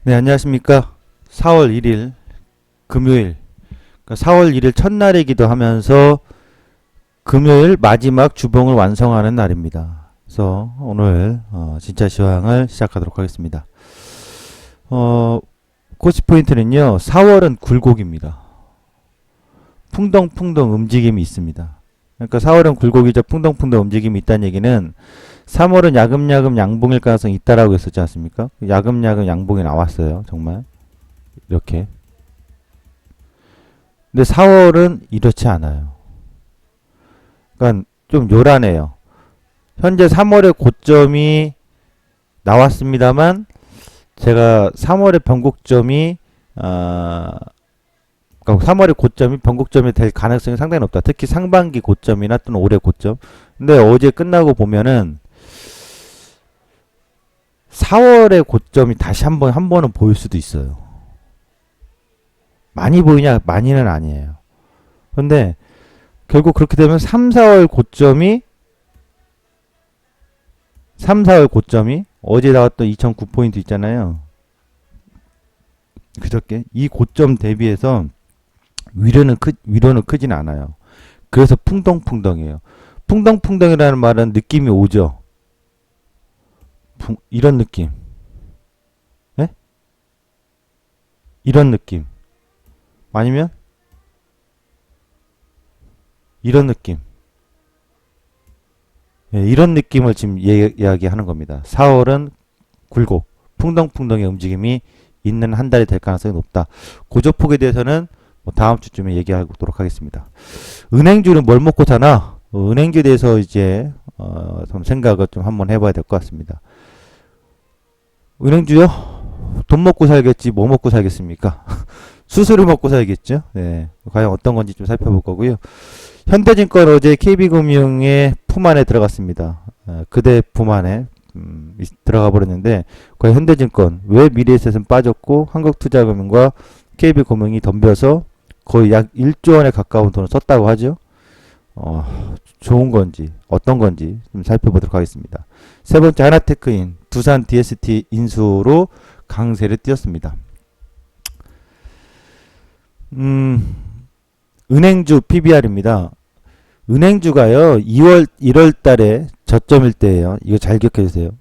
네, 안녕하십니까. 4월 1일 금요일, 그러니까 4월 1일 첫날이기도 하면서 금요일 마지막 주봉을 완성하는 날입니다. 그래서 오늘 진짜 시황을 시작하도록 하겠습니다. 코스 포인트는요, 4월은 굴곡입니다. 풍덩풍덩 움직임이 있습니다. 그러니까 4월은 굴곡이죠. 풍덩풍덩 움직임이 있다는 얘기는 3월은 야금야금 양봉일 가능성이 있다라고 했었지 않습니까? 야금야금 양봉이 나왔어요. 정말 이렇게. 근데 4월은 이렇지 않아요. 그러니까 좀 요란해요. 현재 3월의 고점이 나왔습니다만 제가 3월의 변곡점이 그러니까 3월의 고점이 변곡점이 될 가능성이 상당히 높다. 특히 상반기 고점이나 또는 올해 고점. 근데 어제 끝나고 보면은 4월의 고점이 다시 한 번은 보일 수도 있어요. 많이 보이냐? 많이는 아니에요. 근데 결국 그렇게 되면 3, 4월 고점이 어제 나왔던 2009포인트 있잖아요. 그저께 이 고점 대비해서 위로는 크진 않아요. 그래서 풍덩풍덩이에요. 풍덩풍덩이라는 말은 느낌이 오죠. 이런 느낌. 네? 이런 느낌. 아니면 이런 느낌. 네, 이런 느낌을 지금 이야기하는 겁니다. 4월은 굴곡, 풍덩풍덩의 움직임이 있는 한 달이 될 가능성이 높다. 고조폭에 대해서는 다음 주쯤에 얘기하도록 하겠습니다. 은행주는 뭘 먹고 사나? 은행주에 대해서 이제 좀 생각을 좀 한번 해봐야 될 것 같습니다. 은행주요? 돈 먹고 살겠지 뭐 먹고 살겠습니까? 수수료 먹고 살겠죠? 네, 과연 어떤 건지 좀 살펴볼 거고요. 현대증권 어제 KB금융의 품 안에 들어갔습니다. 그대 품 안에 들어가 버렸는데 과연 현대증권 왜 미래에셋은 빠졌고 한국투자금융과 KB금융이 덤벼서 거의 약 1조 원에 가까운 돈을 썼다고 하죠. 좋은 건지 어떤 건지 좀 살펴보도록 하겠습니다. 세 번째 하나테크인 두산 DST 인수로 강세를 띄었습니다. 은행주 PBR입니다. 은행주가요 1월 달에 저점일 때예요. 이거 잘 기억해 주세요.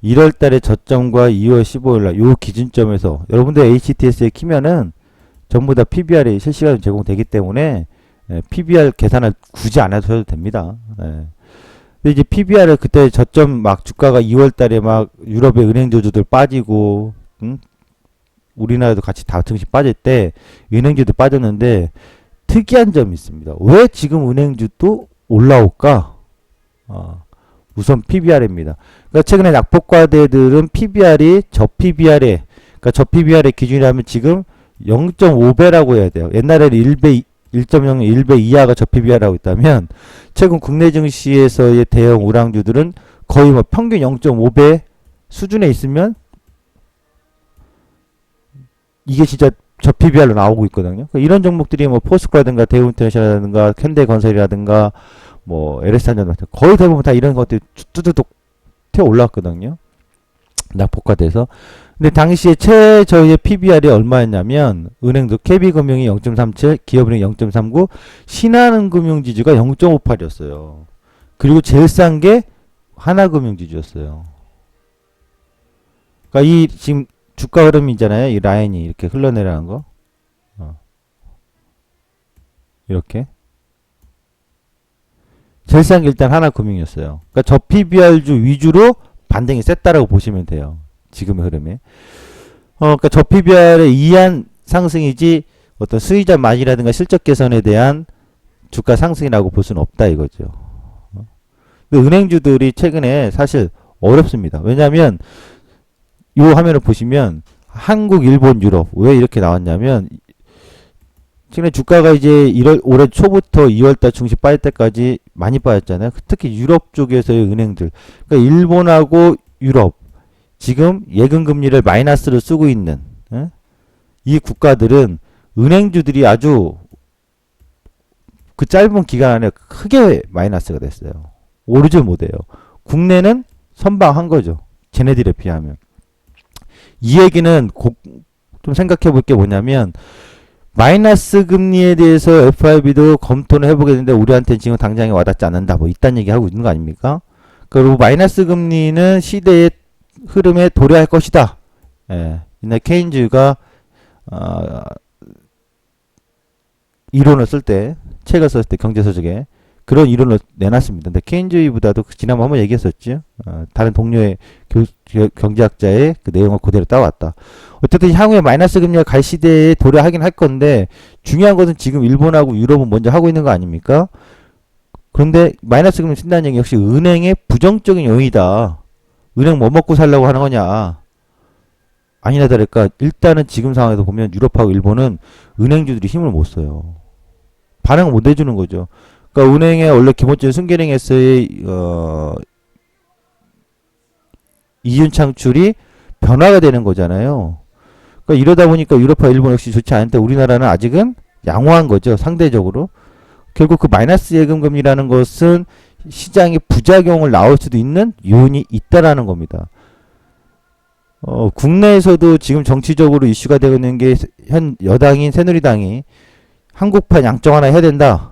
1월 달에 저점과 2월 15일 날 요 기준점에서 여러분들 HTS에 키면은 전부 다 PBR이 실시간으로 제공되기 때문에 PBR 계산을 굳이 안 해도 됩니다. 근데 이제 PBR을 그때 저점 막 주가가 2월 달에 막 유럽의 은행주주들 빠지고 우리나라도 같이 다 등시 빠질 때 은행주도 빠졌는데 특이한 점이 있습니다. 왜 지금 은행주도 올라올까? 우선 PBR입니다. 그러니까 최근에 낙폭과대들은 PBR이 저 PBR의 기준이라면 지금 0.5배라고 해야 돼요. 옛날에는 1배 1.01배 이하가 저 PBR이라고 있다면 최근 국내 증시에서의 대형 우량주들은 거의 뭐 평균 0.5배 수준에 있으면 이게 진짜 저 PBR로 나오고 있거든요. 그러니까 이런 종목들이 뭐 포스코라든가 대우인터내셔널이라든가 현대건설이라든가 뭐 LS산전 같은 거의 대부분 다 이런 것들이 뚜두둑 튀어 올라왔거든요. 낙폭과대에서. 근데 당시에 최저의 PBR이 얼마였냐면 은행도 KB금융이 0.37, 기업은행이 0.39, 신한은금융지주가 0.58이었어요. 그리고 제일 싼 게 하나금융지주였어요. 그러니까 이 지금 주가 흐름이 있잖아요. 이 라인이 이렇게 흘러내려가는 거. 이렇게. 제일 싼 게 일단 하나금융이었어요. 그러니까 저 PBR주 위주로 반등이 셌다라고 보시면 돼요. 지금의 흐름에. 그러니까 저 PBR에 의한 상승이지 어떤 수익자 마진이라든가 실적 개선에 대한 주가 상승이라고 볼 수는 없다 이거죠. 근데 은행주들이 최근에 사실 어렵습니다. 왜냐하면 이 화면을 보시면 한국, 일본, 유럽 왜 이렇게 나왔냐면 최근에 주가가 이제 올해 초부터 2월달 중시 빠질 때까지 많이 빠졌잖아요. 특히 유럽 쪽에서의 은행들, 그러니까 일본하고 유럽 지금 예금금리를 마이너스로 쓰고 있는 이 국가들은 은행주들이 아주 그 짧은 기간 안에 크게 마이너스가 됐어요. 오르질 못해요. 국내는 선방한 거죠. 쟤네들에 비하면. 이 얘기는 좀 생각해 볼 게 뭐냐면 마이너스 금리에 대해서 FRB도 검토를 해보겠는데 우리한테는 지금 당장에 와닿지 않는다. 뭐 이딴 얘기 하고 있는 거 아닙니까? 그리고 마이너스 금리는 시대의 흐름에 도래할 것이다. 예. 옛날 케인즈가 이론을 쓸 때, 책을 썼을 때 경제서적에 그런 이론을 내놨습니다. 근데 케인즈보다도 지난번 한번 얘기했었죠. 다른 동료의 경제학자의 그 내용을 그대로 따왔다. 어쨌든 향후에 마이너스 금리가 갈 시대에 도래하긴 할 건데 중요한 것은 지금 일본하고 유럽은 먼저 하고 있는 거 아닙니까? 그런데 마이너스 금리 쓴다는 얘기 역시 은행의 부정적인 요인이다. 은행 뭐 먹고 살려고 하는 거냐? 아니나 다를까 일단은 지금 상황에서 보면 유럽하고 일본은 은행주들이 힘을 못 써요. 반응을 못 해주는 거죠. 그러니까 은행의 원래 기본적인 순기능에서의 이윤 창출이 변화가 되는 거잖아요. 그러니까 이러다 보니까 유럽과 일본 역시 좋지 않은데 우리나라는 아직은 양호한 거죠. 상대적으로. 결국 그 마이너스 예금 금리라는 것은 시장에 부작용을 나올 수도 있는 요인이 있다라는 겁니다. 국내에서도 지금 정치적으로 이슈가 되고 있는 게 현 여당인 새누리당이 한국판 양적 완화 해야 된다.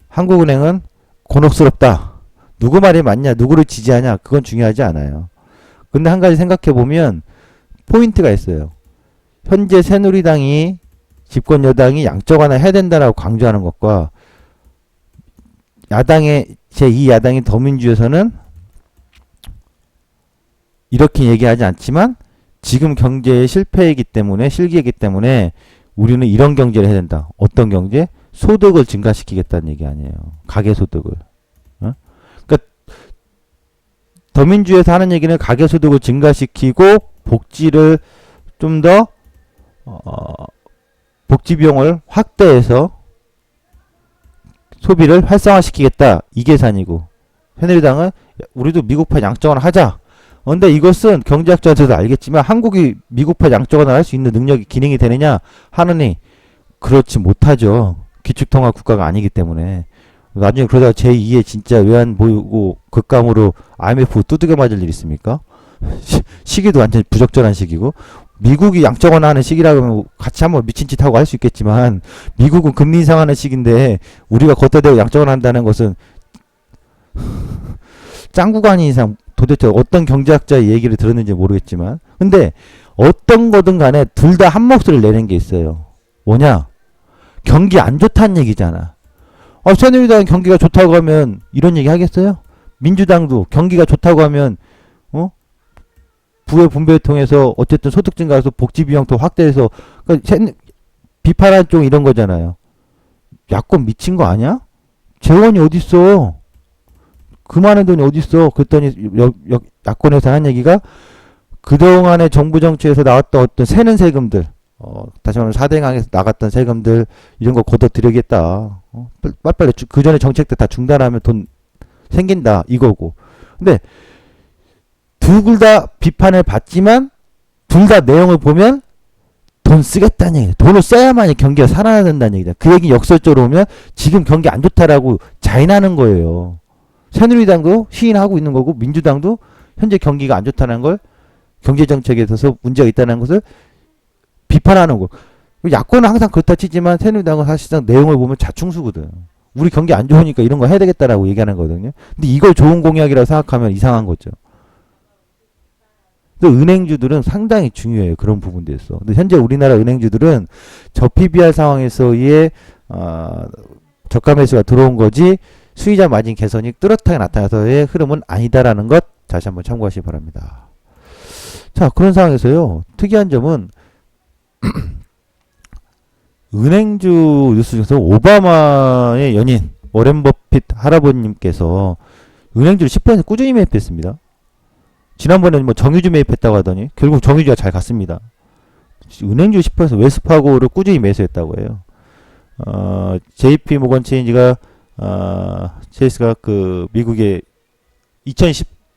한국은행은 곤혹스럽다. 누구 말이 맞냐, 누구를 지지하냐, 그건 중요하지 않아요. 근데 한 가지 생각해보면 포인트가 있어요. 현재 새누리당이 집권 여당이 양적 완화 해야 된다라고 강조하는 것과 야당의 제2야당인 더민주에서는 이렇게 얘기하지 않지만 지금 경제의 실패이기 때문에 실기이기 때문에 우리는 이런 경제를 해야 된다. 어떤 경제? 소득을 증가시키겠다는 얘기 아니에요. 가계소득을. 그러니까 더민주에서 하는 얘기는 가계소득을 증가시키고 복지를 좀 더 복지 비용을 확대해서 소비를 활성화시키겠다. 이 계산이고 새누리당은 우리도 미국판 양적완화 하자. 근데 이것은 경제학자들도 알겠지만 한국이 미국판 양적완화 할 수 있는 능력이 기능이 되느냐 하느니 그렇지 못하죠. 기축통화 국가가 아니기 때문에 나중에 그러다가 제2의 진짜 외환 보이고 극감으로 IMF 두들겨 맞을 일 있습니까? 시기도 완전 부적절한 시기고 미국이 양적완화 하는 시기라면 같이 한번 미친 짓 하고 할 수 있겠지만 미국은 금리 인상하는 시기인데 우리가 걷다 대고 양적완화 한다는 것은 짱구가 아닌 이상 도대체 어떤 경제학자의 얘기를 들었는지 모르겠지만 근데 어떤 거든 간에 둘 다 한 목소리를 내는 게 있어요. 뭐냐? 경기 안 좋다는 얘기잖아. 새누리당은 경기가 좋다고 하면 이런 얘기 하겠어요? 민주당도 경기가 좋다고 하면 부의 분배를 통해서 어쨌든 소득 증가해서 복지 비용도 확대해서 그러니까 비판할 쪽 이런 거잖아요. 야권 미친 거 아니야? 재원이 어딨어? 그 많은 돈이 어딨어? 그랬더니 야권에서 한 얘기가 그동안의 정부 정치에서 나왔던 어떤 새는 세금들 다시 말하면 4대강에서 나갔던 세금들 이런 거 걷어들이겠다. 빨리빨리 그 전에 정책들 다 중단하면 돈 생긴다 이거고. 근데 둘 다 비판을 받지만 둘 다 내용을 보면 돈 쓰겠다는 얘기다. 돈을 써야만이 경기가 살아난다는 얘기다. 그 얘기 역설적으로 오면 지금 경기 안 좋다라고 자인하는 거예요. 새누리당도 시인하고 있는 거고 민주당도 현재 경기가 안 좋다는 걸 경제정책에 있어서 문제가 있다는 것을 비판하는 거. 야권은 항상 그렇다 치지만 새누리당은 사실상 내용을 보면 자충수거든. 우리 경기 안 좋으니까 이런 거 해야 되겠다라고 얘기하는 거거든요. 근데 이걸 좋은 공약이라고 생각하면 이상한 거죠. 근데 은행주들은 상당히 중요해요. 그런 부분들에서. 근데 현재 우리나라 은행주들은 저PBR 상황에서의 저가 매수가 들어온 거지 수익자 마진 개선이 뚜렷하게 나타나서의 흐름은 아니다라는 것 다시 한번 참고하시기 바랍니다. 자, 그런 상황에서요. 특이한 점은 은행주 뉴스 중에서 오바마의 연인 워렌 버핏 할아버님께서 은행주를 10% 꾸준히 매입했습니다. 지난번에는 뭐 정유주 매입했다고 하더니 결국 정유주가 잘 갔습니다. 은행주 10% 웰스파고를 꾸준히 매수했다고 해요. JP 모건 체인지가 체이스가 그 미국의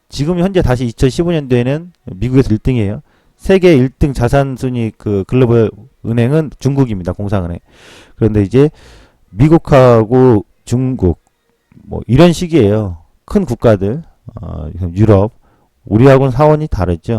지금 현재 다시 2015년도에는 미국에서 1등이에요. 세계 1등 자산 순위 그 글로벌 은행은 중국입니다. 공상은행. 그런데 이제 미국하고 중국 뭐 이런 식이에요. 큰 국가들 유럽 우리하고는 사원이 다르죠.